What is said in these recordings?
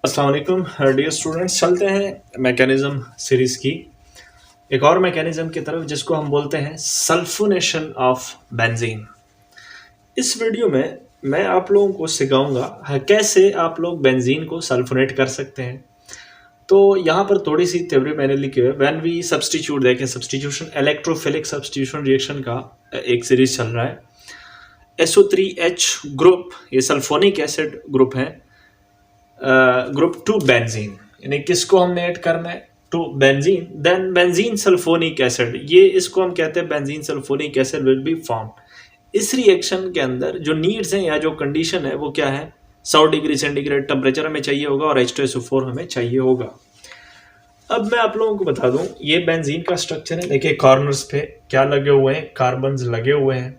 अस्सलाम वालेकुम dear students. चलते हैं मैकेनिज्म सीरीज की एक और मैकेनिज्म की तरफ जिसको हम बोलते हैं सल्फोनेशन ऑफ बेंजीन। इस वीडियो में मैं आप लोगों को सिखाऊंगा कैसे आप लोग बेंजीन को सल्फोनेट कर सकते हैं। तो यहाँ पर थोड़ी सी थ्योरी मैंने लिखी है। व्हेन वी सब्स्टिट्यूट, देखें सब्स्टिट्यूशन इलेक्ट्रोफिलिक सब्स्टिट्यूशन रिएक्शन का एक सीरीज चल रहा है। SO3H ग्रुप, ये सल्फोनिक एसिड ग्रुप है, ग्रुप टू बेंजीन, यानी किसको हमने ऐड करना है, to benzene, then benzene sulphonic acid, ये इसको हम कहते हैं benzene sulphonic acid will be form. इस रिएक्शन के अंदर जो नीड्स हैं या जो कंडीशन है वो क्या है, 100 डिग्री सेंटीग्रेड टेम्परेचर हमें चाहिए होगा और H2SO4 हमें चाहिए होगा। अब मैं आप लोगों को बता दूं, ये बेंजीन का स्ट्रक्चर है। देखिए कॉर्नर्स पे क्या लगे हुए हैं, कार्बन्स लगे हुए हैं।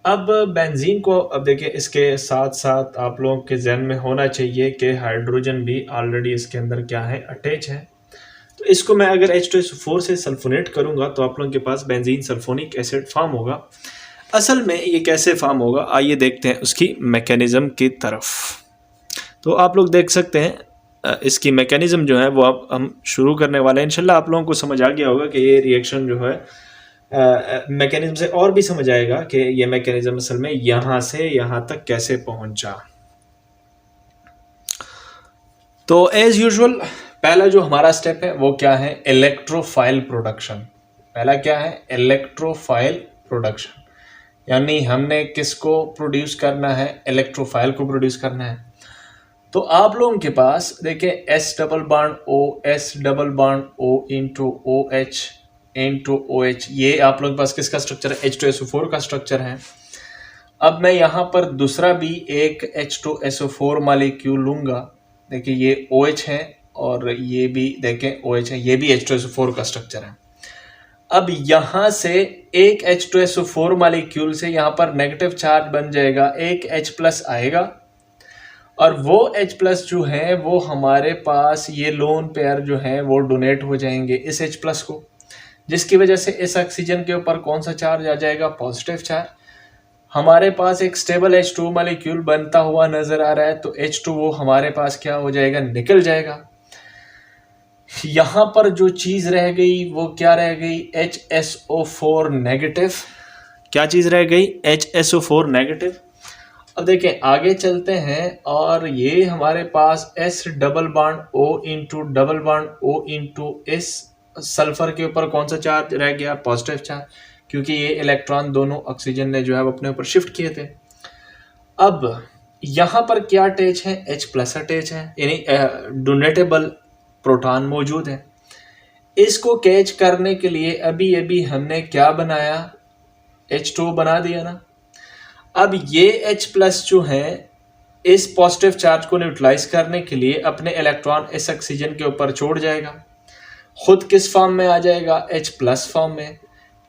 अब बेंजीन को, अब देखिए इसके साथ साथ आप लोगों के जहन में होना चाहिए कि हाइड्रोजन भी ऑलरेडी इसके अंदर क्या है, अटैच है। तो इसको मैं अगर H2SO4 से सल्फोनेट करूंगा तो आप लोगों के पास बेंजीन सल्फोनिक एसिड फॉर्म होगा। असल में ये कैसे फॉर्म होगा, आइए देखते हैं उसकी मैकेनिज्म की तरफ। तो आप लोग देख सकते हैं इसकी मैकेनिज्म जो है वो अब हम शुरू करने वाले हैं। इंशाल्लाह आप लोगों को समझ आ गया होगा कि ये रिएक्शन जो है मैकेनिज्म से और भी समझ आएगा कि ये मैकेनिज्म असल में यहां से यहां तक कैसे पहुंचा। तो एज यूजुअल पहला जो हमारा स्टेप है वो क्या है, इलेक्ट्रोफाइल प्रोडक्शन। पहला क्या है, इलेक्ट्रोफाइल प्रोडक्शन, यानी हमने किसको प्रोड्यूस करना है, इलेक्ट्रोफाइल को प्रोड्यूस करना है। तो आप लोगों के पास देखिए S double bond O, S double bond O into OH into OH, ये आप लोगों के पास किसका स्ट्रक्चर है, H2SO4 का स्ट्रक्चर है। अब मैं यहाँ पर दूसरा भी एक H2SO4 मॉलिक्यूल लूंगा। देखिए ये OH है और ये भी देखें OH है, ये भी H2SO4 का स्ट्रक्चर है। अब यहाँ से एक H2SO4 मॉलिक्यूल से यहाँ पर नेगेटिव चार्ज बन जाएगा, एक H+ आएगा और वो H+ जो है वो हमारे पास ये लोन पेयर जो है वो डोनेट हो जाएंगे इस H+ को, जिसकी वजह से इस ऑक्सीजन के ऊपर कौन सा चार्ज आ जाएगा, पॉजिटिव चार्ज। हमारे पास एक स्टेबल H2 मॉलिक्यूल बनता हुआ नजर आ रहा है, तो H2O हमारे पास क्या हो जाएगा, निकल जाएगा। यहां पर जो चीज रह गई वो क्या रह गई, HSO4 नेगेटिव। क्या चीज रह गई, HSO4 नेगेटिव। अब देखें आगे चलते हैं और ये हमारे पास S double bond O into double bond O into इस सल्फर के ऊपर कौन सा चार्ज रह गया, पॉजिटिव चार्ज, क्योंकि ये इलेक्ट्रॉन दोनों ऑक्सीजन ने जो है वो अपने ऊपर शिफ्ट किए थे। अब यहाँ पर क्या अटैच है, H+ अटैच है, यानी डोनेटेबल प्रोटॉन मौजूद है। इसको कैच करने के लिए अभी अभी हमने क्या बनाया, H2O बना दिया ना। अब ये H+ जो है इस पॉजिटिव चार्ज को न्यूट्रलाइज करने के लिए अपने इलेक्ट्रॉन इस ऑक्सीजन के ऊपर छोड़ जाएगा, खुद किस फॉर्म में आ जाएगा, H+ फॉर्म में।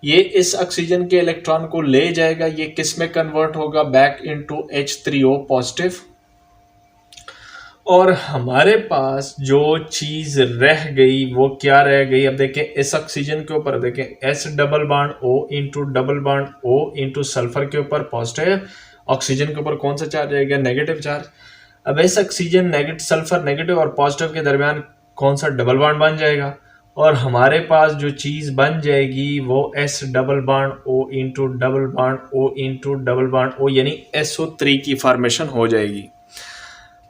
ये इस ऑक्सीजन के इलेक्ट्रॉन को ले जाएगा, ये किस में कन्वर्ट होगा, बैक इनटू H3O पॉजिटिव। और हमारे पास जो चीज रह गई वो क्या रह गई, अब देखें इस ऑक्सीजन के ऊपर देखें S double bond O into double bond O into sulphur के ऊपर पॉजिटिव, ऑक्सीजन के ऊपर कौन सा चार्ज रहेगा, नेगेटिव चार्ज। अब इस ऑक्सीजन नेगेटिव, सल्फर नेगेटिव और पॉजिटिव के दरमियान कौन सा डबल बॉन्ड बन जाएगा, और हमारे पास जो चीज बन जाएगी वो S double bond O into double bond O into double bond O, यानी SO3 की फॉर्मेशन हो जाएगी।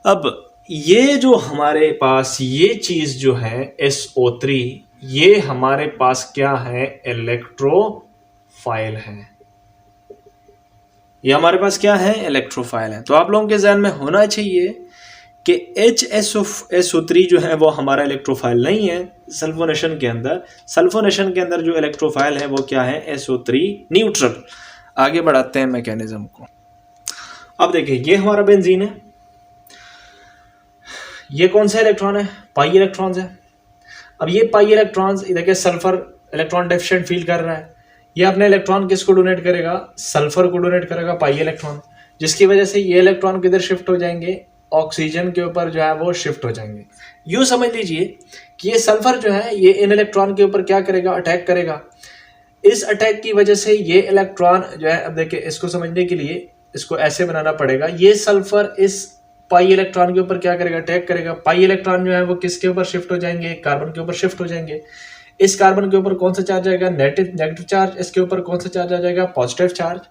अब ये जो हमारे पास ये चीज जो है SO3, ये हमारे पास क्या है, इलेक्ट्रोफाइल है। ये हमारे पास क्या है, इलेक्ट्रोफाइल है। तो आप लोगों के ध्यान में होना चाहिए कि HSO3 जो है वो हमारा इलेक्ट्रोफाइल नहीं है। सल्फोनेशन के अंदर जो इलेक्ट्रोफाइल है वो क्या है, SO3 न्यूट्रल। आगे बढ़ाते हैं मैकेनिज्म को। अब देखिए ये हमारा बेंजीन है, ये कौन सा इलेक्ट्रॉन है, पाई इलेक्ट्रॉन्स है। अब ये पाई इलेक्ट्रॉन्स, देखिए सल्फर इलेक्ट्रॉन डेफिशिएंट फील कर रहा है, ये अपने इलेक्ट्रॉन किसको डोनेट करेगा, सल्फर को डोनेट करेगा, पाई इलेक्ट्रॉन, जिसकी वजह से ये इलेक्ट्रॉन किधर शिफ्ट हो जाएंगे, ऑक्सीजन के ऊपर जो है वो शिफ्ट हो जाएंगे। यूं समझ लीजिए कि ये सल्फर जो है ये इन इलेक्ट्रॉन के ऊपर क्या करेगा, अटैक करेगा। इस अटैक की वजह से ये इलेक्ट्रॉन जो है, अब देखिए इसको समझने के लिए इसको ऐसे बनाना पड़ेगा, ये सल्फर इस पाई इलेक्ट्रॉन के ऊपर क्या करेगा, अटैक करेगा। पाई इलेक्ट्रॉन जो है वो किसके ऊपर शिफ्ट हो जाएंगे, कार्बन के ऊपर शिफ्ट हो जाएंगे। इस कार्बन के ऊपर कौन सा चार्ज आएगा, नेगेटिव चार्ज। इसके ऊपर कौन सा चार्ज आ जाएगा, पॉजिटिव चार्ज।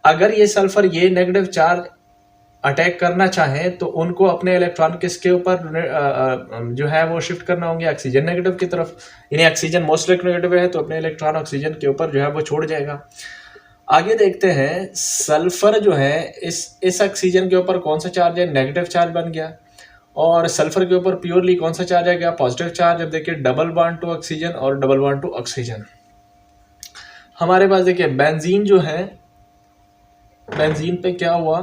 अगर ये सल्फर ये नेगेटिव चार्ज अटैक करना चाहें तो उनको अपने इलेक्ट्रॉन किसके ऊपर जो है वो शिफ्ट करना होंगे, ऑक्सीजन नेगेटिव की तरफ। यानी ऑक्सीजन मोस्ट नेगेटिव है तो अपने इलेक्ट्रॉन ऑक्सीजन के ऊपर जो है वो छोड़ जाएगा। आगे देखते हैं, सल्फर जो है इस ऑक्सीजन के ऊपर कौन सा चार्ज है, नेगेटिव चार्ज बन गया। और सल्फर के ऊपर प्योरली कौन सा चार्ज आ गया, पॉजिटिव चार्ज। अब देखिए डबल बॉन्ड टू ऑक्सीजन और डबल बॉन्ड टू ऑक्सीजन। हमारे पास देखिए बेंजीन जो है, बेंजीन पे क्या हुआ,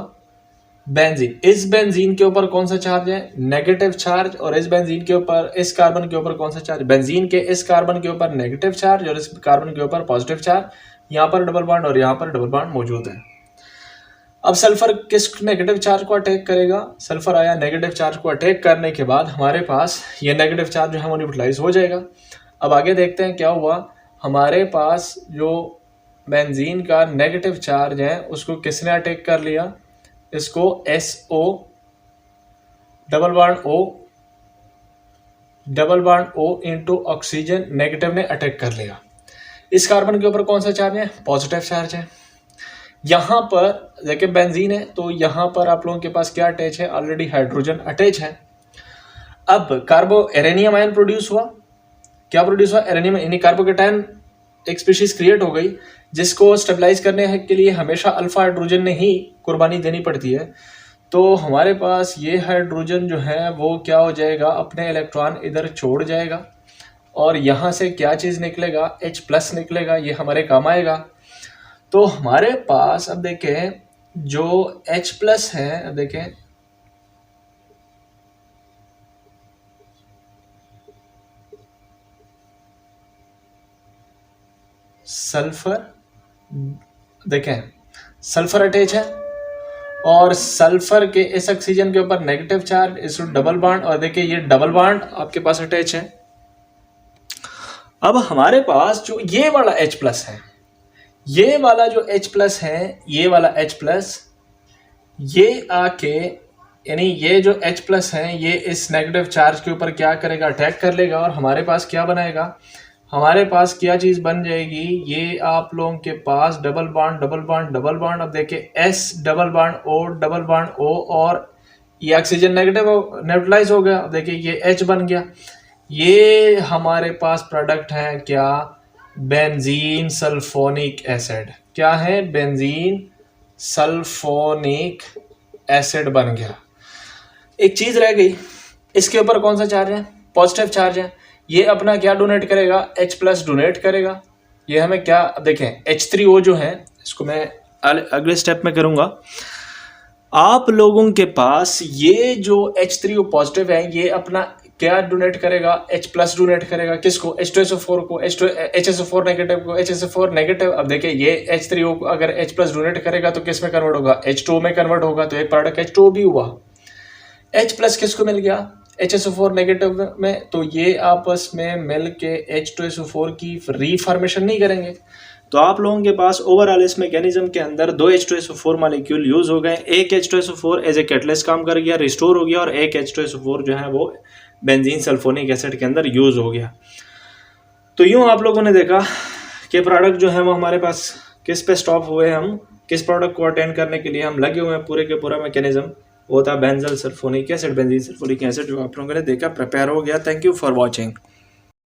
बेंजीन, इस बेंजीन के ऊपर कौन सा चार्ज है, नेगेटिव चार्ज। और इस बेंजीन के ऊपर, इस कार्बन के ऊपर कौन सा चार्ज, बेंजीन के इस कार्बन के ऊपर नेगेटिव चार्ज और इस कार्बन के ऊपर पॉजिटिव चार्ज। यहाँ पर डबल बॉन्ड और यहाँ पर डबल बॉन्ड मौजूद है। अब सल्फर किस नेगेटिव चार्ज को अटैक करेगा, सल्फर आया नेगेटिव चार्ज को अटैक करने के बाद हमारे पास ये नेगेटिव चार्ज जो है वो न्यूट्रलाइज हो जाएगा। अब आगे देखते हैं क्या हुआ, हमारे पास जो बेंजीन का नेगेटिव चार्ज है उसको किसने अटैक कर लिया, इसको SO double bond O into oxygen negative ने अटैक कर लिया। इस कार्बन के ऊपर कौन सा चार्ज है, पॉजिटिव चार्ज है। यहाँ पर देखिए बेंजीन है तो यहाँ पर आप लोगों के पास क्या अटैच है, ऑलरेडी हाइड्रोजन अटैच है। अब एरेनियम आयन प्रोड्यूस हुआ, क्या प्रोड्यूस हुआ, एरेनियम, यानी कार्बोकेटायन एक स्पीशीज क्रिएट हो गई जिसको स्टेबलाइज करने के लिए हमेशा अल्फा हाइड्रोजन ने ही कुर्बानी देनी पड़ती है। तो हमारे पास ये हाइड्रोजन जो है वो क्या हो जाएगा, अपने इलेक्ट्रॉन इधर छोड़ जाएगा और यहाँ से क्या चीज़ निकलेगा, H+ निकलेगा, ये हमारे काम आएगा। तो हमारे पास अब देखें जो H+ है, अब देखें सल्फर, देखें सल्फर अटैच है और सल्फर के इस ऑक्सीजन के ऊपर नेगेटिव चार्ज, इस डबल बॉन्ड, और देखिए ये डबल बॉन्ड आपके पास अटैच है। अब हमारे पास जो ये वाला H+ है, ये वाला जो H+ है, ये वाला H+, ये आके यानी ये जो H+ है ये इस नेगेटिव चार्ज के ऊपर क्या करेगा, अटैक कर लेगा और हमारे पास क्या बनाएगा, हमारे पास क्या चीज बन जाएगी, ये आप लोगों के पास double bond double bond double bond. अब देखिए S double bond O double bond O और ये ऑक्सीजन नेगेटिव न्यूट्रलाइज हो गया। अब देखिए ये H बन गया। ये हमारे पास प्रोडक्ट है क्या, बेंजीन सल्फोनिक एसिड। क्या है, बेंजीन सल्फोनिक एसिड बन गया। एक चीज रह गई, इसके ऊपर कौन सा चार्ज है, पॉजिटिव चार्ज है। ये अपना क्या डोनेट करेगा, H+ डोनेट करेगा। ये हमें क्या, देखें H3O जो है, इसको मैं अगले स्टेप में करूंगा। आप लोगों के पास ये जो H3O पॉजिटिव है ये अपना क्या डोनेट करेगा, H+ डोनेट करेगा, किसको, H2SO4 को, HSO4 नेगेटिव को, HSO4 नेगेटिव। अब देखिए ये H3O को अगर H+ डोनेट करेगा तो किस में कन्वर्ट होगा, H2O में कन्वर्ट होगा। तो एक प्रोडक्ट H2O भी हुआ। H+ किसको मिल गया, HSO4 नेगेटिव में। तो ये आपस में मिल के H2SO4 की रीफॉर्मेशन नहीं करेंगे। तो आप लोगों के पास ओवरऑल इस मैकेनिज्म के अंदर 2 H2SO4 मॉलिक्यूल यूज हो गए। एक H2SO4 एज ए कैटलिस्ट काम कर गया, रिस्टोर हो गया, और एक H2SO4 जो है वो बेंजीन सल्फोनिक एसिड के अंदर यूज हो गया। तो यूं आप लोगों ने देखा कि प्रोडक्ट जो है वो हमारे पास किस पे स्टॉप हुए, हम किस प्रोडक्ट को अटेंड करने के लिए हम लगे हुए हैं। पूरे के पूरा मैकेनिज्म वो था benzyl sulphonic acid, benzene sulphonic acid, जो आप लोगों ने देखा, प्रिपेयर हो गया। Thank you for watching.